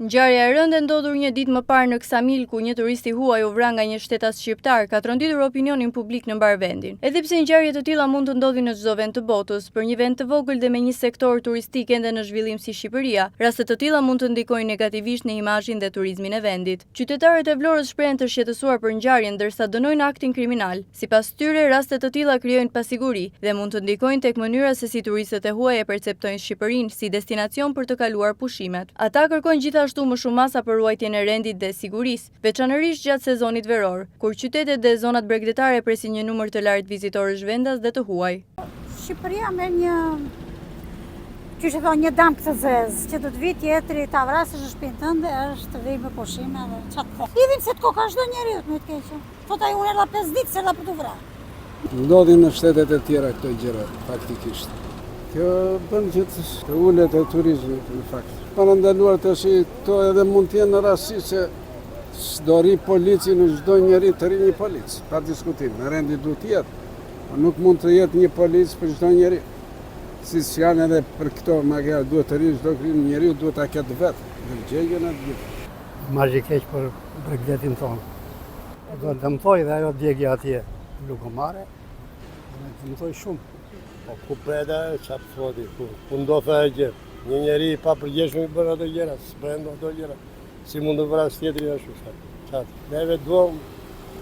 Ngjarja e rëndë ndodhur një ditë më parë në Ksamil, ku një turist i huaj u vra nga një shtetas shqiptar, ka tronditur opinionin publik në mbar vendin. Edhe pse ngjarje të tilla mund të ndodhin në çdo vend të botës, për një vend të vogël dhe me një sektor turistik ende në zhvillim si Shqipëria, raste të tilla mund të ndikojnë negativisht në imazhin dhe turizmin e vendit. Qytetarët e Vlorës shprehen të shqetësuar për ngjarjen, ndërsa dënojnë aktin kriminal. Sipas tyre, raste të tilla krijojnë pasiguri dhe mund të ndikojnë tek mënyra se si turistët e huaj e perceptojnë Shqipërinë si destinacion për të kaluar pushimet. Ata kërkojnë gjithashtu më shumë masa për ruajtjen e rendit dhe sigurisë, veçanërisht gjatë sezonit veror, kur qytetet dhe zonat bregdetare presin një numër të lartë vizitorësh vendas dhe të huaj. Shqipëria me një dam këtë zezë, që do të vi tjetri ta vrasësh në shtëpinë tënde, është vej me pushime dhe çfarë të thë. Idhin se të koka çdo njeriu më të keqë. Thot ai unë erdha 5 ditë se erdha për të vrarë. Ndodhin në shtetet e tjera këto gjëra, faktikisht. Kjo bën që të ulet e turizmit, në fakt. Para ndaluar të shi, to edhe mund t'jenë në rasti se s'do ri polici në çdo njeri të ri një polic, pa diskutim, në rendi duhet jetë, po nuk mund të jetë një polic për çdo njeri. Si janë edhe për këto, magja duhet të ri çdo njeri, duhet ta ketë vetë, ndërgjegjen e gjithë. Marrë keq për bregdetin tonë. Do të dëmtoj dhe ajo djegja atje, Lugomare, do të dëmtoj shumë. Po ku preda çfarë thodi, ku ndodhe e gjë. Një njeri i papërgjeshëm i bën ato gjëra, s'bën ato gjëra. Si mund të vras tjetri ashtu çfarë? Neve duam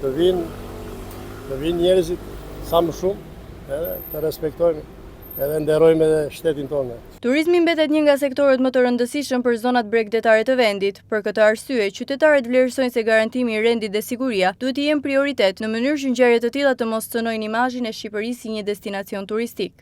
të vinë njerëzit sa më shumë edhe të respektojmë edhe nderojmë edhe shtetin tonë. Turizmi mbetet një nga sektorët më të rëndësishëm për zonat bregdetare të vendit. Për këtë arsye, qytetarët vlerësojnë se garantimi i rendit dhe siguria duhet të jenë prioritet në mënyrë që ngjarje të tilla të mos cënojnë imazhin e Shqipërisë si një destinacion turistik.